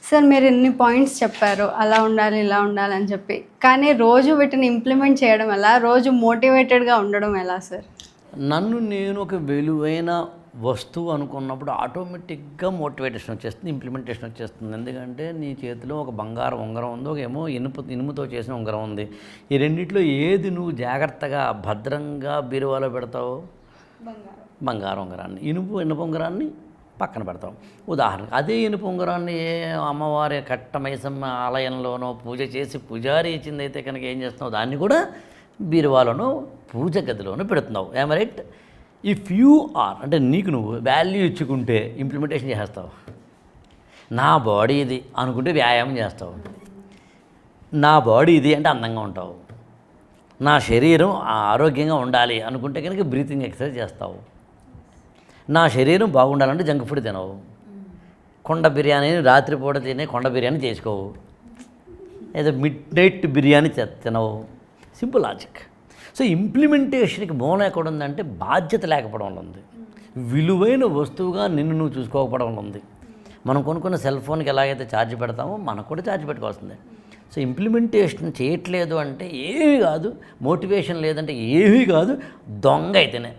Sir మీరు ఇన్ని points చెప్పారు. అలా ఉండాలి, ఇలా ఉండాలని చెప్పి. కానీ రోజు వీటిని ఇంప్లిమెంట్ చేయడం ఎలా? రోజు మోటివేటెడ్‌గా ఉండడం ఎలా సార్? నన్ను నేను ఒక విలువైన వస్తువు అనుకున్నప్పుడు ఆటోమేటిక్గా మోటివేషన్ వచ్చేస్తుంది, ఇంప్లిమెంటేషన్ వచ్చేస్తుంది. ఎందుకంటే నీ చేతిలో ఒక బంగారం ఉంగరం ఉంది, ఒక ఏమో ఇనుముతో చేసిన ఉంగరం ఉంది. ఈ రెండిట్లో ఏది నువ్వు జాగ్రత్తగా భద్రంగా బీరువాలో పెడతావు? బంగారం ఉంగరాన్ని. ఇనుప ఉంగరాన్ని పక్కన పెడతాం. ఉదాహరణకు అదే ఇనుప ఉంగరాన్ని ఏ అమ్మవారి కట్టమైసమ్మ ఆలయంలోనో పూజ చేసి పూజారి ఇచ్చిందైతే కనుక ఏం చేస్తున్నావు? దాన్ని కూడా బీరువాలోనో పూజ గదిలోనో పెడుతున్నావు. ఏమ రైట్? ఇఫ్ యూ ఆర్ అంటే నీకు నువ్వు వాల్యూ ఇచ్చుకుంటే ఇంప్లిమెంటేషన్ చేస్తావు. నా బాడీ ఇది అనుకుంటే వ్యాయామం చేస్తావు. నా బాడీ ఇది అంటే అందంగా ఉంటావు. నా శరీరం ఆరోగ్యంగా ఉండాలి అనుకుంటే కనుక బ్రీతింగ్ ఎక్సర్సైజ్ చేస్తావు. నా శరీరం బాగుండాలంటే జంక్ ఫుడ్ తినవు. కొండ బిర్యానీని రాత్రిపూట తినే కొండ బిర్యానీ చేసుకోవు. ఏదో మిడ్ నైట్ బిర్యానీ తినవు. Simple logic. సో ఇంప్లిమెంటేషన్కి మూలం ఎక్కడ ఉందంటే బాధ్యత లేకపోవడం ఉంది. విలువైన వస్తువుగా నిన్ను నువ్వు చూసుకోకపోవడం ఉంది. మనం కొనుక్కున్న సెల్ ఫోన్కి ఎలాగైతే ఛార్జ్ పెడతామో మనకు కూడా ఛార్జ్ పెట్టుకోవాల్సిందే. సో ఇంప్లిమెంటేషన్ చేయట్లేదు అంటే ఏమీ కాదు, మోటివేషన్ లేదంటే ఏమీ కాదు, దొంగ అయితేనే.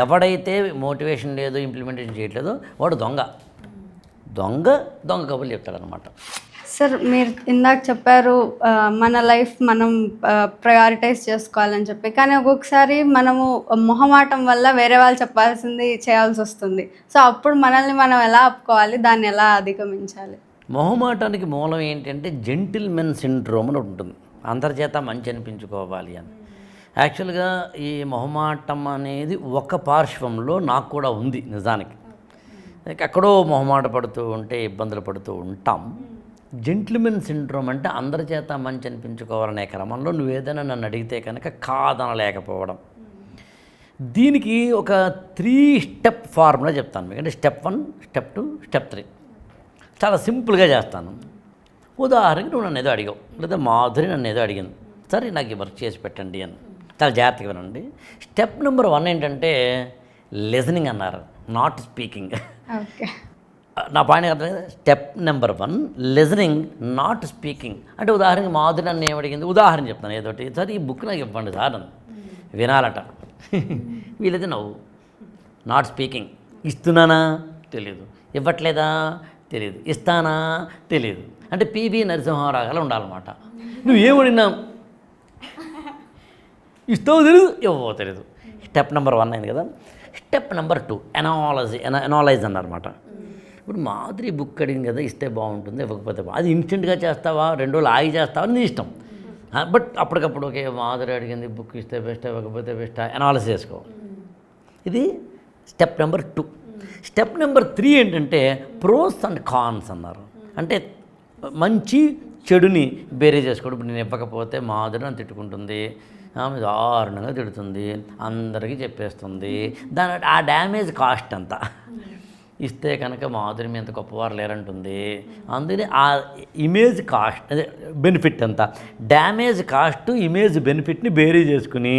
ఎవడైతే మోటివేషన్ లేదో ఇంప్లిమెంటేషన్ చేయట్లేదో వాడు దొంగ కబుర్లు చెప్తాడనమాట. సార్ మీరు ఇందాక చెప్పారు మన లైఫ్ మనం ప్రయారిటైజ్ చేసుకోవాలని చెప్పి. కానీ ఒక్కొక్కసారి మనము మొహమాటం వల్ల వేరే వాళ్ళు చెప్పాల్సింది చేయాల్సి వస్తుంది. సో అప్పుడు మనల్ని మనం ఎలా ఆపుకోవాలి? దాన్ని ఎలా అధిగమించాలి? మొహమాటానికి మూలం ఏంటంటే జెంటిల్మెన్ సిండ్రోమ్ అని ఉంటుంది. అందరిచేత మంచి అనిపించుకోవాలి అని. యాక్చువల్గా ఈ మొహమాటం అనేది ఒక పార్శ్వంలో నాకు కూడా ఉంది నిజానికి. ఎక్కడో మొహమాట పడుతూ ఉంటే ఇబ్బందులు పడుతూ ఉంటాం. జెంటిల్మెన్ సిండ్రోమ్ అంటే అందరి చేత మంచి అనిపించుకోవాలనే క్రమంలో నువ్వేదైనా నన్ను అడిగితే కనుక కాదనలేకపోవడం. దీనికి ఒక 3 స్టెప్ ఫార్ములా చెప్తాను మీకు. అంటే స్టెప్ 1, స్టెప్ 2, స్టెప్ 3. చాలా సింపుల్గా చేస్తాను. ఉదాహరణకి నువ్వు నన్ను ఏదో అడిగావు, లేదా మాధురి నన్ను ఏదో అడిగింది, సరే నాకు ఈ వర్క్ చేసి పెట్టండి అని. చాలా జాగ్రత్తగా వినండి. స్టెప్ నెంబర్ 1 ఏంటంటే లిజనింగ్ అన్నారు, నాట్ స్పీకింగ్. ఓకే, నా పాయింట్ అర్థం కదా. Step number 1 listening, not speaking. అంటే ఉదాహరణకి మాధురి నన్ను ఏమడిగింది, ఉదాహరణ చెప్తాను ఏదోటి, సార్ ఈ బుక్ నాకు ఇవ్వండి సార్ అని. వినాలట. వీలైతే నవ్వు. Not speaking. ఇస్తున్నానా తెలియదు, ఇవ్వట్లేదా తెలియదు, ఇస్తానా తెలియదు. అంటే పివి నరసింహారావు ఉండాలన్నమాట. నువ్వేమడినా ఇస్తావో తెలియదు, ఇవ్వవో తెలియదు. స్టెప్ నెంబర్ 1 అయింది కదా. Step number 2 ఎనాలైజ్ అన్నారన్నమాట. ఇప్పుడు మాదిరి బుక్ అడిగింది కదా, ఇస్తే బాగుంటుంది, ఇవ్వకపోతే అది ఇన్స్టెంట్గా చేస్తావా, 2 రోజులు ఆగి చేస్తావా నీ ఇష్టం. బట్ అప్పటికప్పుడు ఓకే మాదిరి అడిగింది బుక్ ఇస్తే బెస్ట్, ఇవ్వకపోతే బెస్ట్, ఎనాలిసిస్ చేసుకో. ఇది స్టెప్ నెంబర్ 2. స్టెప్ నెంబర్ 3 ఏంటంటే ప్రోస్ అండ్ కాన్స్ అన్నారు. అంటే మంచి చెడుని బేరే చేసుకోవడం. ఇప్పుడు నేను ఇవ్వకపోతే మాధురి నన్ను తిట్టుకుంటుంది, ఆమె దారుణంగా తిడుతుంది, అందరికీ చెప్పేస్తుంది, ఆ డ్యామేజ్ కాస్ట్ అంతా. ఇస్తే కనుక మాధురి మీ అంత గొప్పవారు లేరంటుంది, అందుకని ఆ ఇమేజ్ కాస్ట్ అదే బెనిఫిట్ అంతా. డ్యామేజ్ కాస్ట్ ఇమేజ్ బెనిఫిట్ని బేరీ చేసుకుని,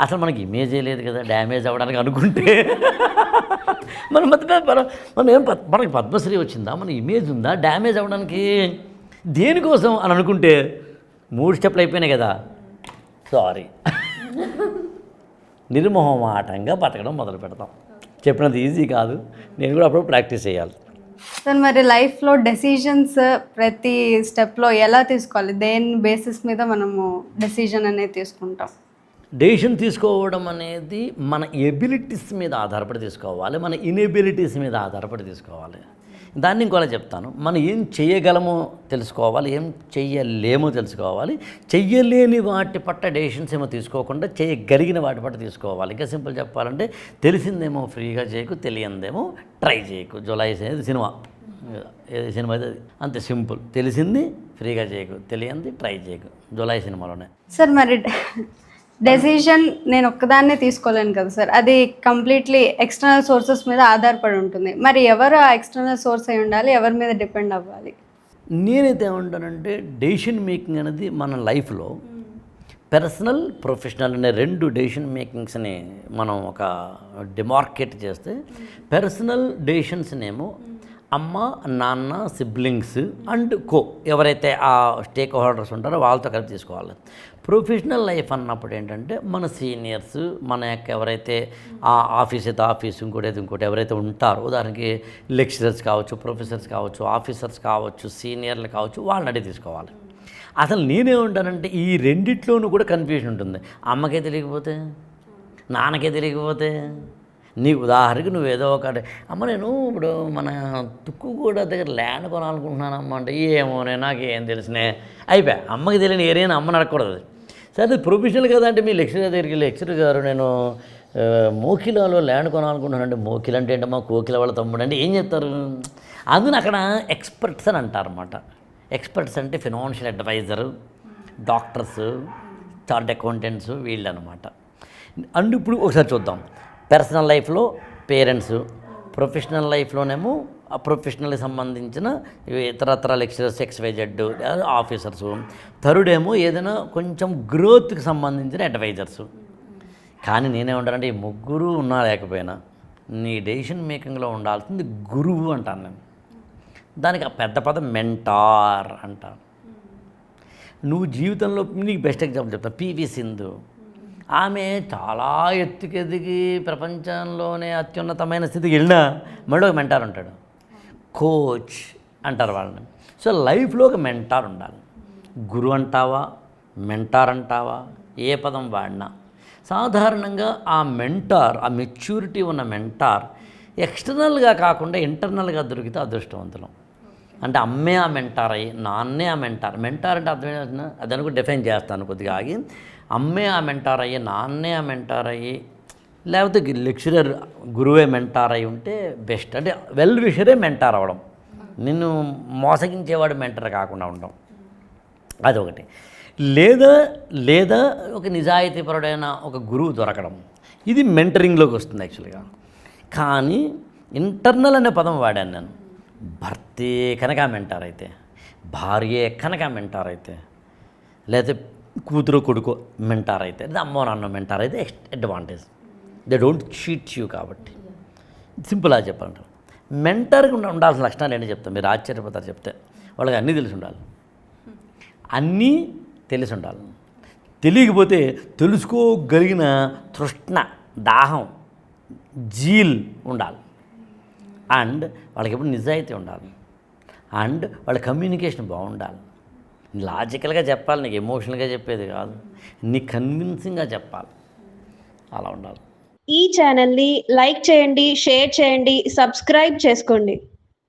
అసలు మనకి ఇమేజే లేదు కదా డ్యామేజ్ అవ్వడానికి అనుకుంటే మనకి పద్మశ్రీ వచ్చిందా, మన ఇమేజ్ ఉందా డ్యామేజ్ అవ్వడానికి, దేనికోసం అని అనుకుంటే 3 స్టెప్లు అయిపోయినాయి కదా. సారీ. నిర్మోహమాటంగా బతకడం మొదలు పెడతాం. చెప్పినది ఈజీ కాదు, నేను కూడా అప్పుడు ప్రాక్టీస్ చేయాలి. సార్ మరి లైఫ్లో డెసిషన్స్ ప్రతి స్టెప్లో ఎలా తీసుకోవాలి? దేని బేసిస్ మీద మనము డెసిషన్ అనేది తీసుకుంటాం? డెసిషన్ తీసుకోవడం అనేది మన ఎబిలిటీస్ మీద ఆధారపడి తీసుకోవాలి, మన ఇన్ఎబిలిటీస్ మీద ఆధారపడి తీసుకోవాలి. దాన్ని ఇంకోలా చెప్తాను. మనం ఏం చేయగలమో తెలుసుకోవాలి, ఏం చెయ్యలేమో తెలుసుకోవాలి. చెయ్యలేని వాటి పట్ల డెసిషన్స్ ఏమో తీసుకోకుండా చేయగలిగిన వాటి పట్ల తీసుకోవాలి. ఇంకా సింపుల్ చెప్పాలంటే తెలిసిందేమో ఫ్రీగా చేయకు, తెలియందేమో ట్రై చేయకు. జులై అనేది సినిమా, ఏది సినిమా అయితే అది అంతే సింపుల్. తెలిసింది ఫ్రీగా చేయకు, తెలియంది ట్రై చేయకు, జులై సినిమాలోనే. సార్ మరి డెసిషన్ నేను ఒక్కదాన్నే తీసుకోలేను కదా సార్, అది కంప్లీట్లీ ఎక్స్టర్నల్ సోర్సెస్ మీద ఆధారపడి ఉంటుంది. మరి ఎవరు ఆ ఎక్స్టర్నల్ సోర్స్ అయి ఉండాలి, ఎవరి మీద డిపెండ్ అవ్వాలి? నేనైతే ఏమంటానంటే డెసిషన్ మేకింగ్ అనేది మన లైఫ్లో పర్సనల్, ప్రొఫెషనల్ అనే 2 డెసిషన్ మేకింగ్స్ని మనం ఒక డిమార్కేట్ చేస్తే, పర్సనల్ డెసిషన్స్నేమో అమ్మ, నాన్న, సిబ్లింగ్స్ అండ్ ఎవరైతే ఆ స్టేక్ హోల్డర్స్ ఉంటారో వాళ్ళతో కలిపి తీసుకోవాలి. ప్రొఫెషనల్ లైఫ్ అన్నప్పుడు ఏంటంటే మన సీనియర్స్, మన యొక్క ఎవరైతే ఆ ఆఫీస్ అయితే ఆఫీస్, ఇంకోటి ఎవరైతే ఉంటారో, ఉదాహరణకి లెక్చరర్స్ కావచ్చు, ప్రొఫెసర్స్ కావచ్చు, ఆఫీసర్స్ కావచ్చు, సీనియర్లు కావచ్చు, వాళ్ళని అడిగి తీసుకోవాలి. అసలు నేనేమంటానంటే ఈ రెండిట్లోనూ కూడా కన్ఫ్యూజన్ ఉంటుంది. అమ్మకే తెలియకపోతే, నాన్నకే తెలియకపోతే, నీ ఉదాహరణకి నువ్వేదో ఒకటి, అమ్మ నేను ఇప్పుడు మన తుక్కుగూడ దగ్గర ల్యాండ్ కొనాలనుకుంటున్నానమ్మ అంటే, ఏమోనే నాకేం తెలిసినే, అయిపోయా. అమ్మకి తెలియని ఏరియా అమ్మని అడగకూడదు. సరే ప్రొఫెషనల్ కదా అంటే మీ లెక్చరర్ దగ్గరికి వెళ్ళి, లెక్చరర్ గారు నేను మోకిలాలో ల్యాండ్ కొనాలనుకుంటున్నానంటే, మోకిల్ అంటే ఏంటమ్మా, కోకిల వాళ్ళ తమ్ముడు అంటే ఏం చెప్తారు? అందులో అక్కడ ఎక్స్పర్ట్స్ అని అంటారన్నమాట. ఎక్స్పర్ట్స్ అంటే financial adviser, doctors, chart accountants, వీళ్ళు అనమాట. అండ్ ఇప్పుడు ఒకసారి చూద్దాం. పర్సనల్ లైఫ్లో పేరెంట్స్, ప్రొఫెషనల్ లైఫ్లోనేమో ఆ ప్రొఫెషనల్కి సంబంధించిన ఇతరత్ర లెక్చరర్స్, XYZ ఆఫీసర్స్, థర్డేమో ఏదైనా కొంచెం గ్రోత్కి సంబంధించిన అడ్వైజర్స్. కానీ నేనేమంటానంటే ఈ ముగ్గురు ఉన్నా లేకపోయినా నీ డెసిషన్ మేకింగ్లో ఉండాల్సింది గురువు అంటాను నేను. దానికి ఆ పెద్ద పదం మెంటార్ అంటాను. నువ్వు జీవితంలో నీకు బెస్ట్ ఎగ్జాంపుల్ చెప్తాను. PV సింధు. ఆమె చాలా ఎత్తుకెదిగి ప్రపంచంలోనే అత్యున్నతమైన స్థితికి వెళ్ళినా మళ్ళీ ఒక మెంటార్ ఉంటాడు, కోచ్ అంటారు వాళ్ళని. సో లైఫ్లో ఒక మెంటార్ ఉండాలి. గురువు అంటావా, మెంటార్ అంటావా, ఏ పదం వాడినా సాధారణంగా ఆ మెంటార్, ఆ మెచ్యూరిటీ ఉన్న మెంటార్ ఎక్స్టర్నల్గా కాకుండా ఇంటర్నల్గా దొరికితే అదృష్టవంతులం. అంటే అమ్మే ఆ మెంటార్ అయ్యి, నాన్నే ఆ మెంటార్. మెంటార్ అంటే అర్థమైనా అదని కూడా డిఫైన్ చేస్తాను కొద్దిగా ఆగి. అమ్మే ఆ మెంటార్ అయ్యి, నాన్నే ఆ మెంటార్ అయ్యి, లేకపోతే లెక్చరర్ గురువే మెంటార్ అయి ఉంటే బెస్ట్. అంటే వెల్ విషరే మెంటార్ అవ్వడం, నిన్ను మోసగించేవాడు మెంటర్ కాకుండా ఉండడం, అదొకటి. లేదా ఒక నిజాయితీపరుడైన ఒక గురువు దొరకడం, ఇది మెంటరింగ్లోకి వస్తుంది యాక్చువల్గా. కానీ ఇంటర్నల్ అనే పదం వాడాను నేను. భర్తే కనుక మెంటార్ అయితే, భార్యే కనుక మెంటార్ అయితే, లేకపోతే కూతురు కొడుకు మెంటార్ అయితే, లేదా అమ్మో నాన్న మెంటార్ అయితే advantage. They don't cheat you. కాబట్టి సింపుల్గా చెప్పాలంటారు. మెంటర్కి ఉండాల్సిన లక్షణాలు ఏంటి చెప్తాను, మీరు ఆశ్చర్యపోతారు చెప్తే. వాళ్ళకి అన్నీ తెలిసి ఉండాలి, అన్నీ తెలిసి ఉండాలి. తెలియకపోతే తెలుసుకోగలిగిన తృష్ణ, దాహం, జీల్ ఉండాలి. అండ్ వాళ్ళకి ఎప్పుడు నిజాయితీ ఉండాలి. అండ్ వాళ్ళ కమ్యూనికేషన్ బాగుండాలి. లాజికల్గా చెప్పాలి, నీకు ఎమోషనల్గా చెప్పేది కాదు, నీకు కన్విన్సింగ్గా చెప్పాలి. అలా ఉండాలి. ఈ ఛానల్ని లైక్ చేయండి, షేర్ చేయండి, సబ్స్క్రైబ్ చేసుకోండి.